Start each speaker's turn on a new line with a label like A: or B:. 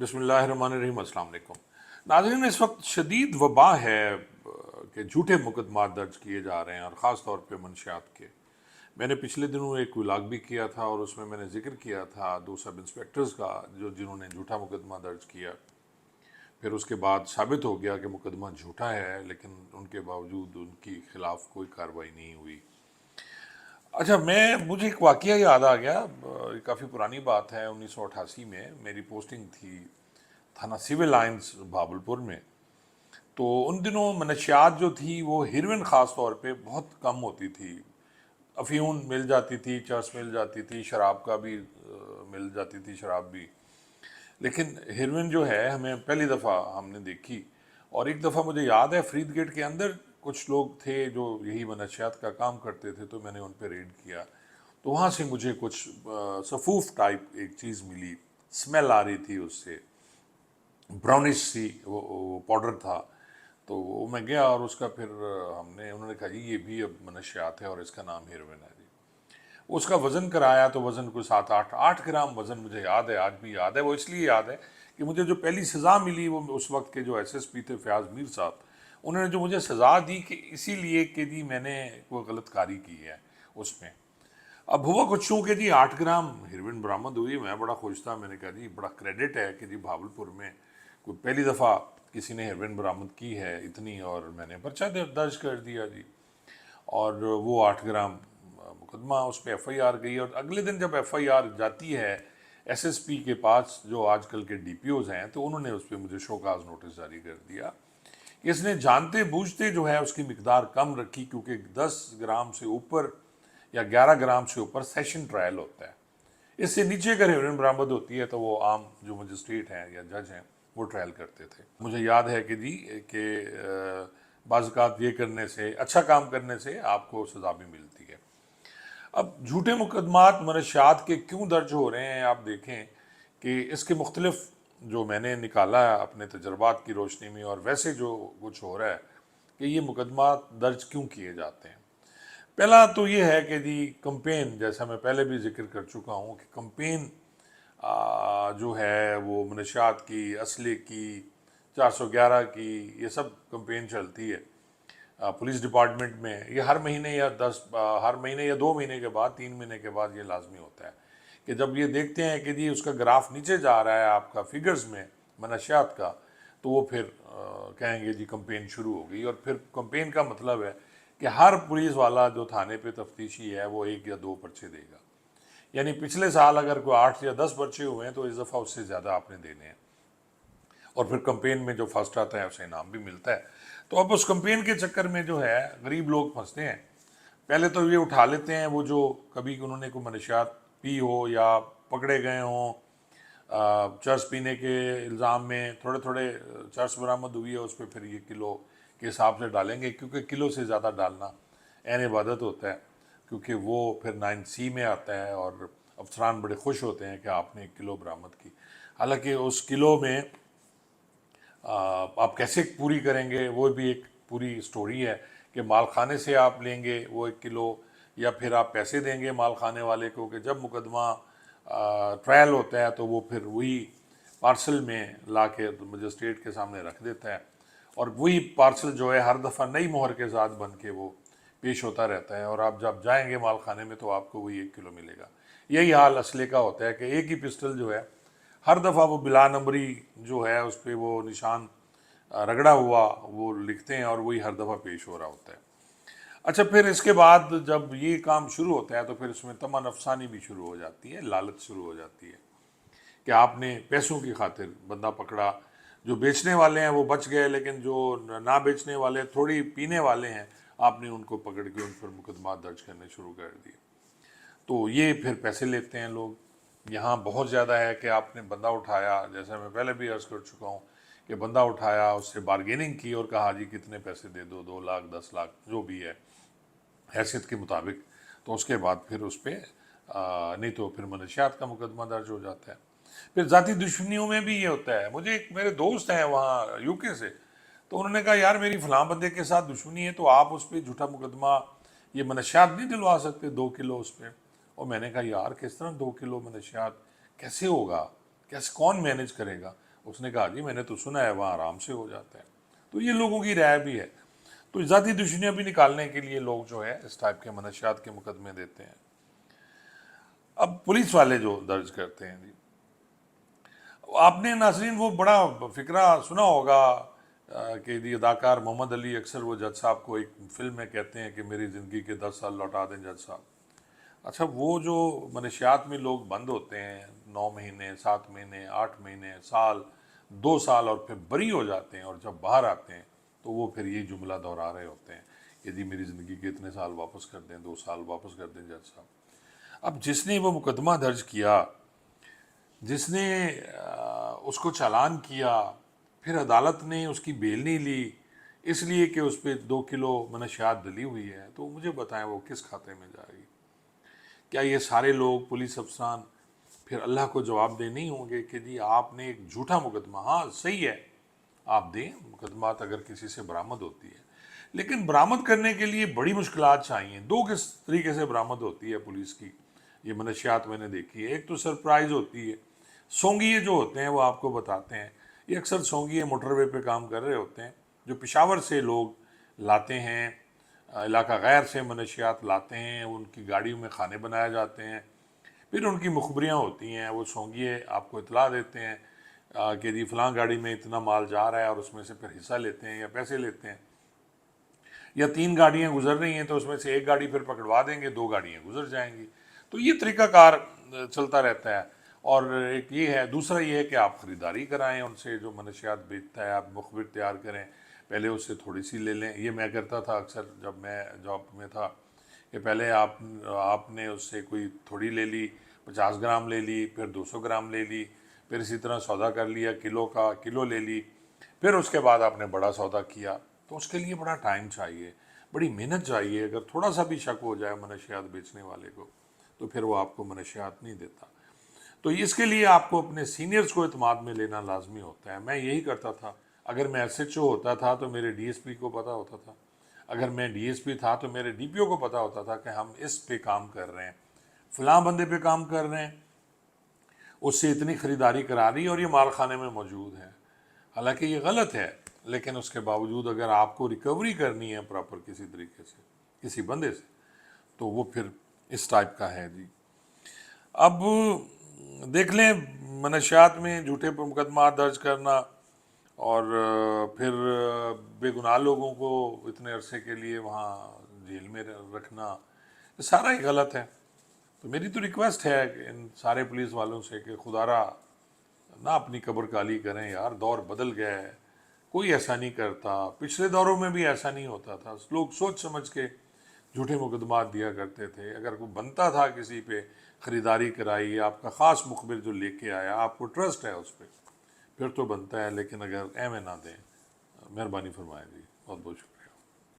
A: बिस्मिल्लाहिर्रहमानिर्रहीम। अस्सलाम वालेकुम नाज़रीन, इस वक्त शदीद वबा है कि झूठे मुकदमा दर्ज किए जा रहे हैं और ख़ास तौर पे मंशियात के। मैंने पिछले दिनों एक व्लॉग भी किया था और उसमें मैंने जिक्र किया था 2 सब इंस्पेक्टर्स का जिन्होंने झूठा मुकदमा दर्ज किया। फिर उसके बाद साबित हो गया कि मुकदमा झूठा है, लेकिन उनके बावजूद उनकी खिलाफ कोई कार्रवाई नहीं हुई। अच्छा, मुझे एक वाकया याद आ गया। काफ़ी पुरानी बात है। 1988 में मेरी पोस्टिंग थी थाना सिविल लाइंस भावलपुर में। तो उन दिनों मनशियात जो थी वो हीरोइन ख़ास तौर पे बहुत कम होती थी। अफीम मिल जाती थी, चरस मिल जाती थी, शराब का भी मिल जाती थी, शराब भी। लेकिन हीरोइन जो है हमें पहली दफ़ा हमने देखी। और एक दफ़ा मुझे याद है, फरीद गेट के अंदर कुछ लोग थे जो यही मनशियात का काम करते थे, तो मैंने उन पर रेड किया। तो वहाँ से मुझे कुछ सफूफ टाइप एक चीज़ मिली, स्मेल आ रही थी उससे, ब्राउनिश सी वो पाउडर था। तो वो मैं गया और उसका फिर उन्होंने कहा जी ये भी अब मनशियात है और इसका नाम हीरोइन है जी। उसका वज़न कराया तो वज़न कोई 7-8 ग्राम वज़न मुझे याद है, आज भी याद है। वो इसलिए याद है कि मुझे जो पहली सज़ा मिली वो उस वक्त के जो एसएसपी थे फयाज़ मीर साहब, उन्होंने जो मुझे सज़ा दी कि इसीलिए कि जी मैंने कोई गलतकारी की है उसमें। अब हुआ कुछ यूँ कि जी 8 ग्राम हीरोइन बरामद हुई। मैं बड़ा खुश था। मैंने कहा जी बड़ा क्रेडिट है कि जी भावलपुर में कोई पहली दफ़ा किसी ने हीरोइन बरामद की है इतनी, और मैंने पर्चा दर्ज कर दिया जी। और वो 8 ग्राम मुकदमा, उस पर FIR गई। और अगले दिन जब FIR जाती है SSP के पास, जो आजकल के DPOs हैं, तो उन्होंने उस पर मुझे शोकाज नोटिस जारी कर दिया। इसने जानते बूझते जो है उसकी मिकदार कम रखी, क्योंकि 10 ग्राम से ऊपर या 11 ग्राम से ऊपर सेशन ट्रायल होता है। इससे नीचे अगर हेरोइन बरामद होती है तो वो आम जो मजिस्ट्रेट हैं या जज हैं वो ट्रायल करते थे। मुझे याद है कि जी कि बाज़ात ये करने से, अच्छा काम करने से आपको सज़ा भी मिलती है। अब झूठे मुकदमात मनशियात के क्यों दर्ज हो रहे हैं, आप देखें कि इसके मुख्तलिफ जो मैंने निकाला है अपने तजर्बात की रोशनी में, और वैसे जो कुछ हो रहा है कि ये मुकदमा दर्ज क्यों किए जाते हैं। पहला तो ये है कि जी कंपेन, जैसा मैं पहले भी जिक्र कर चुका हूँ कि कंपेन जो है वो मनशियात की, असले की, 411 की, ये सब कंपेन चलती है पुलिस डिपार्टमेंट में। ये हर महीने या हर महीने या 2 महीने के बाद, 3 महीने के बाद ये लाजमी होता है कि जब ये देखते हैं कि जी उसका ग्राफ नीचे जा रहा है आपका फिगर्स में मनशियात का, तो वो फिर कहेंगे जी कंपेन शुरू हो गई। और फिर कंपेन का मतलब है कि हर पुलिस वाला जो थाने पे तफ्तीशी है वो 1 या 2 पर्चे देगा। यानी पिछले साल अगर कोई 8 या 10 पर्चे हुए हैं तो इस दफ़ा उससे ज़्यादा आपने देने हैं। और फिर कंपेन में जो फर्स्ट आता है उसे इनाम भी मिलता है। तो अब उस कंपेन के चक्कर में जो है गरीब लोग फंसते हैं। पहले तो ये उठा लेते हैं वो जो कभी उन्होंने कोई मनशियात पी हो या पकड़े गए हों, चर्स पीने के इल्ज़ाम में थोड़े थोड़े चर्स बरामद हुई है, उस पर फिर ये किलो के हिसाब से डालेंगे, क्योंकि किलो से ज़्यादा डालना ऐन इबादत होता है, क्योंकि वो फिर 9C में आता है और अफसरान बड़े खुश होते हैं कि आपने 1 किलो बरामद की। हालांकि उस किलो में आप कैसे पूरी करेंगे वो भी एक पूरी स्टोरी है कि माल खाने से आप लेंगे वो 1 किलो, या फिर आप पैसे देंगे माल खाने वाले को कि जब मुकदमा ट्रायल होता है तो वो फिर वही पार्सल में ला के मजिस्ट्रेट के सामने रख देता है। और वही पार्सल जो है हर दफ़ा नई मोहर के साथ बन के वो पेश होता रहता है, और आप जब जाएंगे माल खाने में तो आपको वही 1 किलो मिलेगा। यही हाल असले का होता है कि एक ही पिस्टल जो है हर दफ़ा वो बिला नंबरी जो है उस पर वो निशान रगड़ा हुआ वो लिखते हैं और वही हर दफ़ा पेश हो रहा होता है। अच्छा, फिर इसके बाद जब ये काम शुरू होता है तो फिर इसमें तमन अफसानी भी शुरू हो जाती है, लालच शुरू हो जाती है कि आपने पैसों की खातिर बंदा पकड़ा। जो बेचने वाले हैं वो बच गए, लेकिन जो ना बेचने वाले, थोड़ी पीने वाले हैं, आपने उनको पकड़ के उन पर मुकदमा दर्ज करने शुरू कर दिए। तो ये फिर पैसे लेते हैं लोग। यहाँ बहुत ज़्यादा है कि आपने बंदा उठाया, जैसे मैं पहले भी अर्ज़ कर चुका हूँ कि बंदा उठाया, उससे बारगेनिंग की और कहा जी कितने पैसे दे दो, 2 लाख 10 लाख जो भी है हैसियत के मुताबिक। तो उसके बाद फिर उस पर नहीं तो फिर मनशियात का मुकदमा दर्ज हो जाता है। फिर ज़ाती दुश्मनियों में भी ये होता है। मुझे एक मेरे दोस्त हैं वहाँ UK से, तो उन्होंने कहा यार मेरी फ़लाँ बंदे के साथ दुश्मनी है, तो आप उस पर झूठा मुकदमा ये मनशियात नहीं दिलवा सकते 2 किलो उस पर। और मैंने कहा यार किस तरह 2 किलो मनशियात कैसे होगा, कैसे कौन मैनेज करेगा। اس نے کہا جی میں نے تو سنا ہے وہاں آرام سے ہو جاتا ہے. تو یہ لوگوں کی رائے بھی ہے. تو ذاتی دشمنیاں بھی نکالنے کے لیے لوگ جو ہے اس ٹائپ کے منشیات کے مقدمے دیتے ہیں. اب پولیس والے جو درج کرتے ہیں جی، آپ نے ناظرین وہ بڑا فقرہ سنا ہوگا کہ جی اداکار محمد علی اکثر وہ جج صاحب کو ایک فلم میں کہتے ہیں کہ میری زندگی کے 10 سال لوٹا دیں جج صاحب. اچھا وہ جو منشیات میں لوگ بند ہوتے ہیں 9 مہینے 7 مہینے 8 مہینے سال 2 سال اور پھر بری ہو جاتے ہیں اور جب باہر آتے ہیں تو وہ پھر یہ جملہ دہرا رہے ہوتے ہیں کہ جی میری زندگی کے اتنے سال واپس کر دیں 2 سال واپس کر دیں جج صاحب. اب جس نے وہ مقدمہ درج کیا، جس نے اس کو چالان کیا، پھر عدالت نے اس کی بیل نہیں لی اس لیے کہ اس پہ 2 کلو منشیات ڈلی ہوئی ہے، تو مجھے بتائیں وہ کس کھاتے میں جائے گی؟ کیا یہ سارے لوگ پولیس افسران پھر اللہ کو جواب دے نہیں ہوں گے کہ جی آپ نے ایک جھوٹا مقدمہ، ہاں صحیح ہے آپ دیں مقدمات اگر کسی سے برآمد ہوتی ہے، لیکن برآمد کرنے کے لیے بڑی مشکلات چاہیے. کس طریقے سے برآمد ہوتی ہے پولیس کی یہ منشیات میں نے دیکھی ہے. ایک تو سرپرائز ہوتی ہے، سونگیے جو ہوتے ہیں وہ آپ کو بتاتے ہیں. یہ اکثر سونگیے موٹر وے پہ کام کر رہے ہوتے ہیں جو پشاور سے لوگ لاتے ہیں، علاقہ غیر سے منشیات لاتے ہیں، ان کی گاڑیوں میں کھانے بنائے جاتے ہیں، پھر ان کی مخبریاں ہوتی ہیں، وہ سونگیے آپ کو اطلاع دیتے ہیں کہ جی فلاں گاڑی میں اتنا مال جا رہا ہے اور اس میں سے پھر حصہ لیتے ہیں یا پیسے لیتے ہیں، یا 3 گاڑیاں گزر رہی ہیں تو اس میں سے ایک گاڑی پھر پکڑوا دیں گے 2 گاڑیاں گزر جائیں گی. تو یہ طریقہ کار چلتا رہتا ہے. اور ایک یہ ہے، دوسرا یہ ہے کہ آپ خریداری کرائیں ان سے جو منشیات بیچتا ہے، آپ مخبر تیار کریں، پہلے اس سے تھوڑی سی لے لیں. یہ میں کرتا تھا اکثر جب میں جاب میں تھا کہ پہلے آپ نے اس سے کوئی تھوڑی لے لی، 50 گرام لے لی، پھر 200 گرام لے لی، پھر اسی طرح سودا کر لیا، کلو کا کلو لے لی، پھر اس کے بعد آپ نے بڑا سودا کیا. تو اس کے لیے بڑا ٹائم چاہیے، بڑی محنت چاہیے. اگر تھوڑا سا بھی شک ہو جائے منشیات بیچنے والے کو تو پھر وہ آپ کو منشیات نہیں دیتا. تو اس کے لیے آپ کو اپنے سینئرز کو اعتماد میں لینا لازمی ہوتا ہے. میں یہی کرتا تھا. اگر میں ایس ایچ او ہوتا تھا تو میرے ڈی ایس پی کو پتہ ہوتا تھا، اگر میں ڈی ایس پی تھا تو میرے ڈی پی او کو پتہ ہوتا تھا کہ ہم اس پہ کام کر رہے ہیں، فلاں بندے پہ کام کر رہے ہیں، اس سے اتنی خریداری کرا دی اور یہ مال خانے میں موجود ہے. حالانکہ یہ غلط ہے، لیکن اس کے باوجود اگر آپ کو ریکوری کرنی ہے پراپر کسی طریقے سے کسی بندے سے تو وہ پھر اس ٹائپ کا ہے جی. اب دیکھ لیں منشیات میں جھوٹے مقدمات درج کرنا اور پھر بے گناہ لوگوں کو اتنے عرصے کے لیے وہاں جیل میں رکھنا، یہ سارا ہی غلط ہے. تو میری تو ریکویسٹ ہے کہ ان سارے پولیس والوں سے کہ خدا را نہ اپنی قبر کالی کریں یار. دور بدل گیا ہے، کوئی ایسا نہیں کرتا. پچھلے دوروں میں بھی ایسا نہیں ہوتا تھا. لوگ سوچ سمجھ کے جھوٹے مقدمات دیا کرتے تھے. اگر کوئی بنتا تھا کسی پہ، خریداری کرائی، آپ کا خاص مخبر جو لے کے آیا، آپ کو ٹرسٹ ہے اس پہ، پھر تو بنتا ہے. لیکن اگر ایویں نہ دیں، مہربانی فرمائیں جی. بہت بہت شکریہ.